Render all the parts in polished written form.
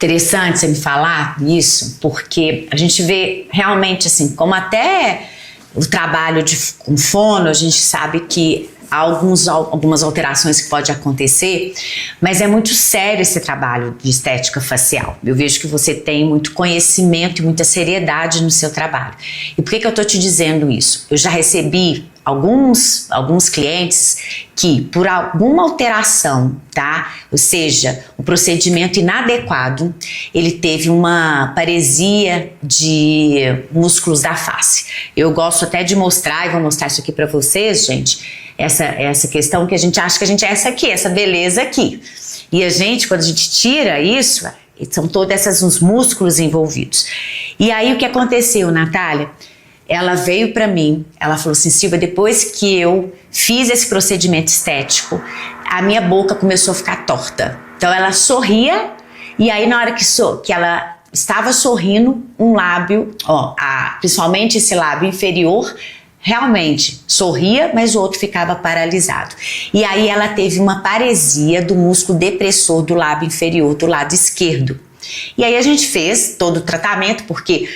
interessante você me falar isso, porque a gente vê realmente assim, como até o trabalho com fono, a gente sabe que há algumas alterações que podem acontecer, mas é muito sério esse trabalho de estética facial. Eu vejo que você tem muito conhecimento e muita seriedade no seu trabalho. E por que eu estou te dizendo isso? Eu já recebi alguns clientes que, por alguma alteração, tá? Ou seja, o procedimento inadequado, ele teve uma paresia de músculos da face. Eu gosto até de mostrar, e vou mostrar isso aqui para vocês, gente, essa questão que a gente acha que a gente é essa aqui, essa beleza aqui. E a gente, quando a gente tira isso, são todos esses músculos envolvidos. E aí o que aconteceu, Natália? Ela veio para mim, ela falou assim, Silvia, depois que eu fiz esse procedimento estético, a minha boca começou a ficar torta. Então ela sorria, e aí na hora que ela estava sorrindo, um lábio, principalmente esse lábio inferior, realmente sorria, mas o outro ficava paralisado. E aí ela teve uma paresia do músculo depressor do lábio inferior, do lado esquerdo. E aí a gente fez todo o tratamento, porque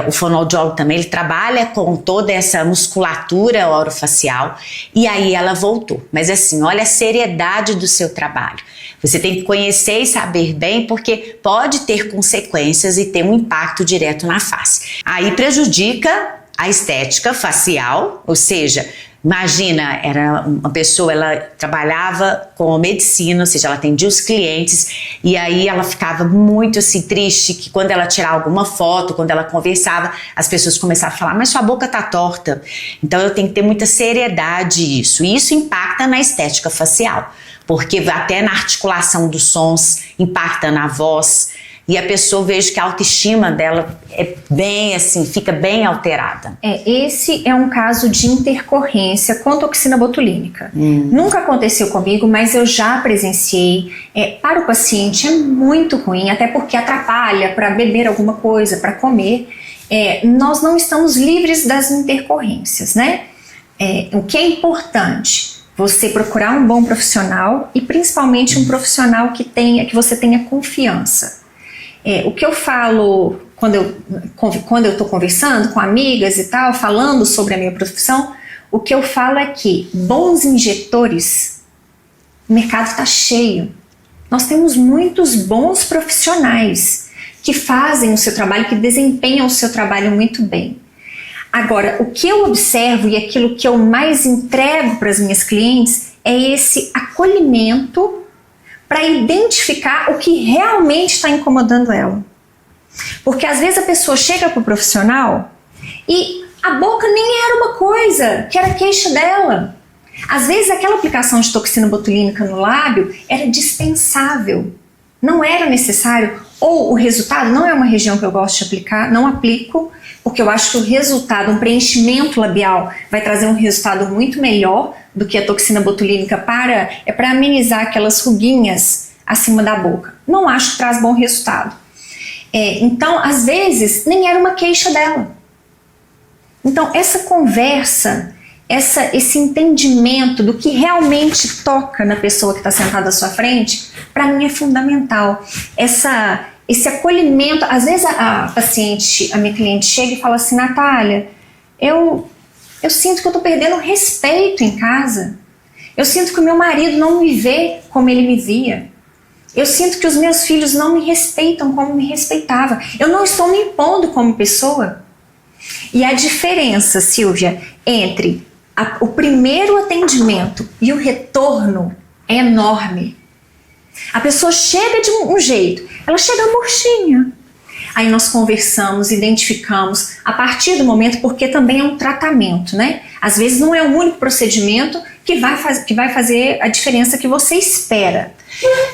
o fonoaudiólogo também, ele trabalha com toda essa musculatura orofacial, e aí ela voltou. Mas assim, olha a seriedade do seu trabalho. Você tem que conhecer e saber bem, porque pode ter consequências e ter um impacto direto na face. Aí prejudica a estética facial, ou seja, imagina, era uma pessoa, ela trabalhava com medicina, ou seja, ela atendia os clientes, e aí ela ficava muito assim triste, que quando ela tirava alguma foto, quando ela conversava, as pessoas começavam a falar, mas sua boca tá torta. Então eu tenho que ter muita seriedade nisso, e isso impacta na estética facial, porque até na articulação dos sons, impacta na voz, e a pessoa, vejo que a autoestima dela é bem assim, fica bem alterada. Esse é um caso de intercorrência com toxina botulínica. Nunca aconteceu comigo, mas eu já presenciei. Para o paciente é muito ruim, até porque atrapalha para beber alguma coisa, para comer. Nós não estamos livres das intercorrências, né? O que é importante? Você procurar um bom profissional e principalmente um profissional que você tenha confiança. O que eu falo quando eu estou conversando com amigas e tal, falando sobre a minha profissão, o que eu falo é que bons injetores, o mercado está cheio. Nós temos muitos bons profissionais que fazem o seu trabalho, que desempenham o seu trabalho muito bem. Agora, o que eu observo e aquilo que eu mais entrego para as minhas clientes é esse acolhimento para identificar o que realmente está incomodando ela. Porque às vezes a pessoa chega para o profissional e a boca nem era uma coisa, que era a queixa dela. Às vezes aquela aplicação de toxina botulínica no lábio era dispensável, não era necessário, ou o resultado não é uma região que eu gosto de aplicar, não aplico, porque eu acho que o resultado, um preenchimento labial vai trazer um resultado muito melhor do que a toxina botulínica para amenizar aquelas ruguinhas acima da boca. Não acho que traz bom resultado. Então, às vezes, nem era uma queixa dela. Então, essa conversa, esse entendimento do que realmente toca na pessoa que está sentada à sua frente, para mim é fundamental. Esse acolhimento, às vezes a minha cliente chega e fala assim, Natália, eu sinto que eu estou perdendo respeito em casa. Eu sinto que o meu marido não me vê como ele me via. Eu sinto que os meus filhos não me respeitam como me respeitava. Eu não estou me impondo como pessoa. E a diferença, Silvia, entre o primeiro atendimento e o retorno é enorme. A pessoa chega de um jeito, ela chega murchinha. Aí nós conversamos, identificamos a partir do momento, porque também é um tratamento, né? Às vezes não é o único procedimento que vai fazer a diferença que você espera.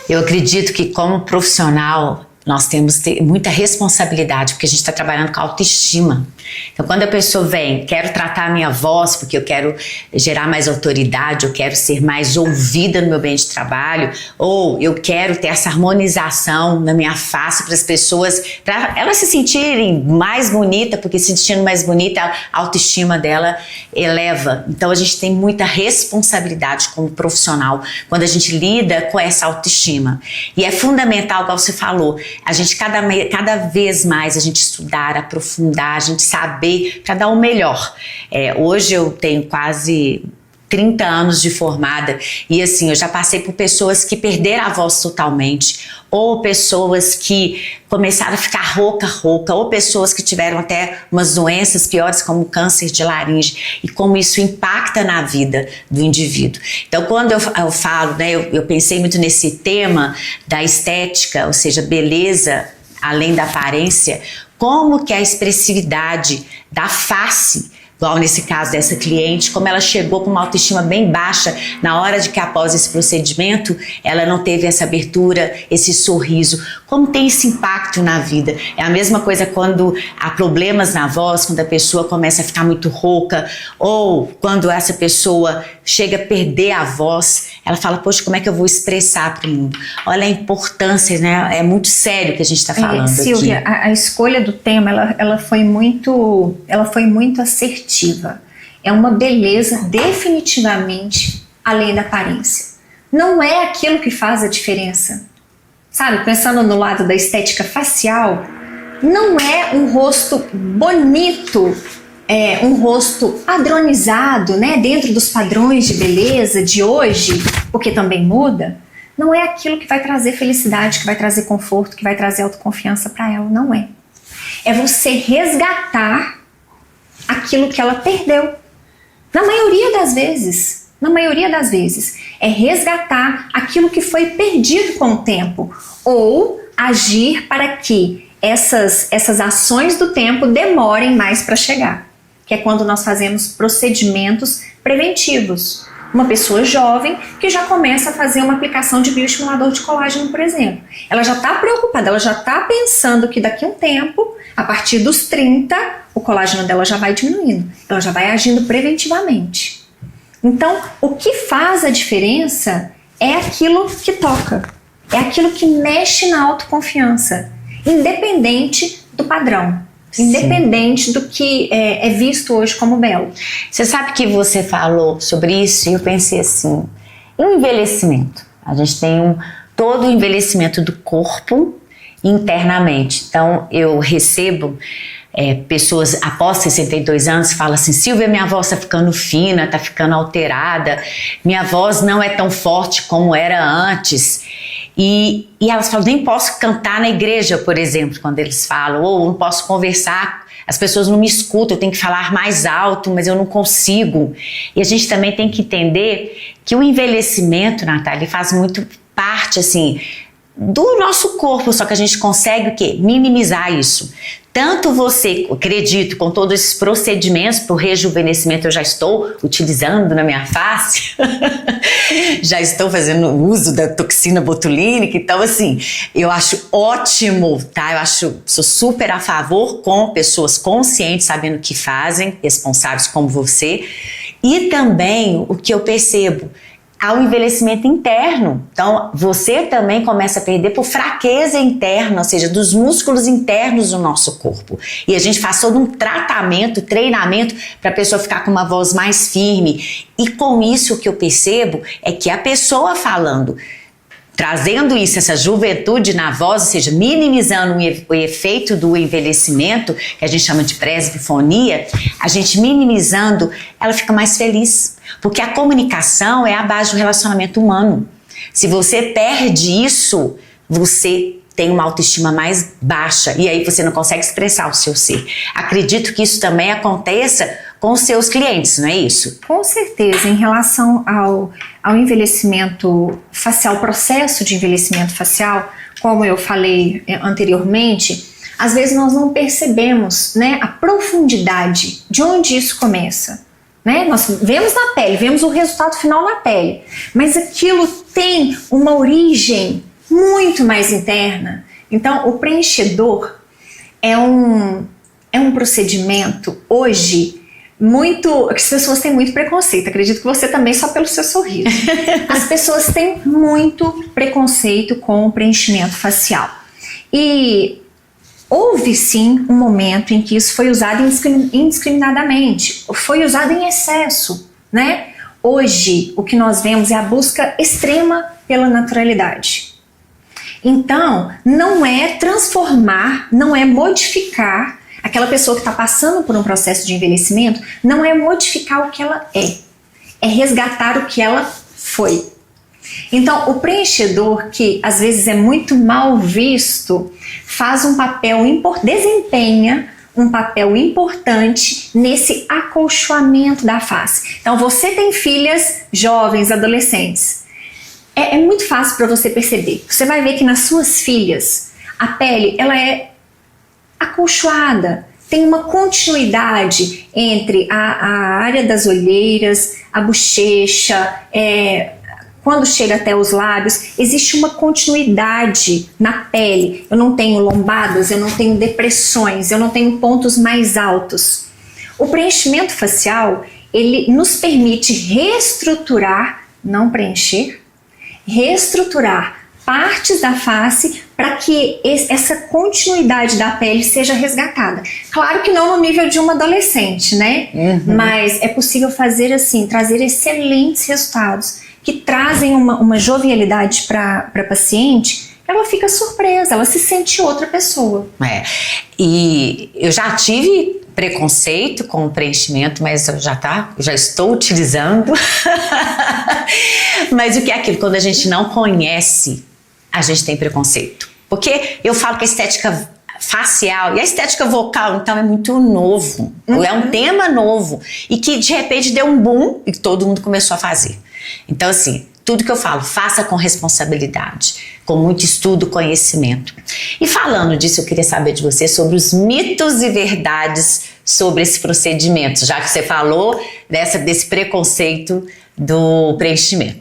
Eu acredito que como profissional nós temos que ter muita responsabilidade, porque a gente está trabalhando com autoestima. Então quando a pessoa vem, quero tratar a minha voz, porque eu quero gerar mais autoridade, eu quero ser mais ouvida no meu ambiente de trabalho, ou eu quero ter essa harmonização na minha face para as pessoas, para elas se sentirem mais bonita, porque se sentindo mais bonita, a autoestima dela eleva. Então a gente tem muita responsabilidade como profissional quando a gente lida com essa autoestima. E é fundamental, como você falou, a gente cada vez mais a gente estudar, aprofundar, a gente saber para dar o melhor. Hoje eu tenho quase 30 anos de formada e assim, eu já passei por pessoas que perderam a voz totalmente, ou pessoas que começaram a ficar rouca, ou pessoas que tiveram até umas doenças piores como câncer de laringe, e como isso impacta na vida do indivíduo. Então quando eu falo, né, eu pensei muito nesse tema da estética, ou seja, beleza além da aparência, como que a expressividade da face, igual nesse caso dessa cliente, como ela chegou com uma autoestima bem baixa na hora de que após esse procedimento ela não teve essa abertura, esse sorriso, como tem esse impacto na vida. É a mesma coisa quando há problemas na voz, quando a pessoa começa a ficar muito rouca, ou quando essa pessoa chega a perder a voz, ela fala, poxa, como é que eu vou expressar para o mundo? Olha a importância, né? É muito sério que a gente está falando aqui. Silvia, a escolha do tema, ela foi muito assertiva. É uma beleza definitivamente além da aparência. Não é aquilo que faz a diferença. Sabe, pensando no lado da estética facial, não é um rosto bonito, um rosto padronizado, né, dentro dos padrões de beleza de hoje, porque também muda. Não é aquilo que vai trazer felicidade, que vai trazer conforto, que vai trazer autoconfiança para ela, não é. É você resgatar aquilo que ela perdeu. Na maioria das vezes, é resgatar aquilo que foi perdido com o tempo, ou agir para que essas ações do tempo demorem mais para chegar, que é quando nós fazemos procedimentos preventivos. Uma pessoa jovem que já começa a fazer uma aplicação de bioestimulador de colágeno, por exemplo. Ela já está preocupada, ela já está pensando que daqui a um tempo, a partir dos 30, o colágeno dela já vai diminuindo. Ela já vai agindo preventivamente. Então, o que faz a diferença é aquilo que toca. É aquilo que mexe na autoconfiança, independente do padrão. Independente do que é visto hoje como belo. Você sabe que você falou sobre isso e eu pensei assim, o envelhecimento. A gente tem todo o envelhecimento do corpo internamente. Então eu recebo pessoas após 62 anos que falam assim, Silvia, minha voz está ficando fina, está ficando alterada, minha voz não é tão forte como era antes. E elas falam, nem posso cantar na igreja, por exemplo, quando eles falam, ou não posso conversar, as pessoas não me escutam, eu tenho que falar mais alto, mas eu não consigo. E a gente também tem que entender que o envelhecimento, Natália, faz muito parte, assim, do nosso corpo, só que a gente consegue o quê? Minimizar isso. Tanto você, acredito, com todos esses procedimentos para o rejuvenescimento, eu já estou utilizando na minha face, já estou fazendo uso da toxina botulínica, então assim, eu acho ótimo, tá? Sou super a favor com pessoas conscientes, sabendo o que fazem, responsáveis como você, e também o que eu percebo, ao envelhecimento interno. Então, você também começa a perder por fraqueza interna, ou seja, dos músculos internos do nosso corpo. E a gente faz todo um tratamento, treinamento para a pessoa ficar com uma voz mais firme. E com isso, o que eu percebo é que a pessoa falando, trazendo isso, essa juventude na voz, ou seja, minimizando o efeito do envelhecimento, que a gente chama de presbifonia, a gente minimizando, ela fica mais feliz. Porque a comunicação é a base do relacionamento humano. Se você perde isso, você tem uma autoestima mais baixa e aí você não consegue expressar o seu ser. Acredito que isso também aconteça com os seus clientes, não é isso? Com certeza, em relação ao envelhecimento facial, processo de envelhecimento facial, como eu falei anteriormente, às vezes nós não percebemos, né, a profundidade de onde isso começa. Né? Nós vemos na pele, vemos o resultado final na pele, mas aquilo tem uma origem muito mais interna. Então, o preenchedor é um procedimento hoje muito... As pessoas têm muito preconceito, acredito que você também, só pelo seu sorriso. As pessoas têm muito preconceito com o preenchimento facial. E houve sim um momento em que isso foi usado indiscriminadamente, foi usado em excesso, né? Hoje, o que nós vemos é a busca extrema pela naturalidade. Então, não é transformar, não é modificar aquela pessoa que está passando por um processo de envelhecimento, não é modificar o que ela é resgatar o que ela foi. Então, o preenchedor, que às vezes é muito mal visto, faz um papel desempenha um papel importante nesse acolchoamento da face. Então, você tem filhas jovens, adolescentes. É muito fácil para você perceber. Você vai ver que nas suas filhas, a pele ela é acolchoada, tem uma continuidade entre a área das olheiras, a bochecha, quando chega até os lábios, existe uma continuidade na pele. Eu não tenho lombadas, eu não tenho depressões, eu não tenho pontos mais altos. O preenchimento facial, ele nos permite reestruturar, não preencher, reestruturar partes da face para que essa continuidade da pele seja resgatada. Claro que não no nível de uma adolescente, né? Mas é possível fazer assim, trazer excelentes resultados que trazem uma jovialidade para a paciente. Ela fica surpresa, ela se sente outra pessoa. E eu já tive preconceito com o preenchimento, mas eu já estou utilizando. Mas o que é aquilo? Quando a gente não conhece, a gente tem preconceito. Porque eu falo que a estética facial e a estética vocal, então, é muito novo. É um tema novo. E que, de repente, deu um boom e todo mundo começou a fazer. Então, assim, tudo que eu falo, faça com responsabilidade, com muito estudo, conhecimento. E falando disso, eu queria saber de você sobre os mitos e verdades sobre esse procedimento, já que você falou desse preconceito do preenchimento.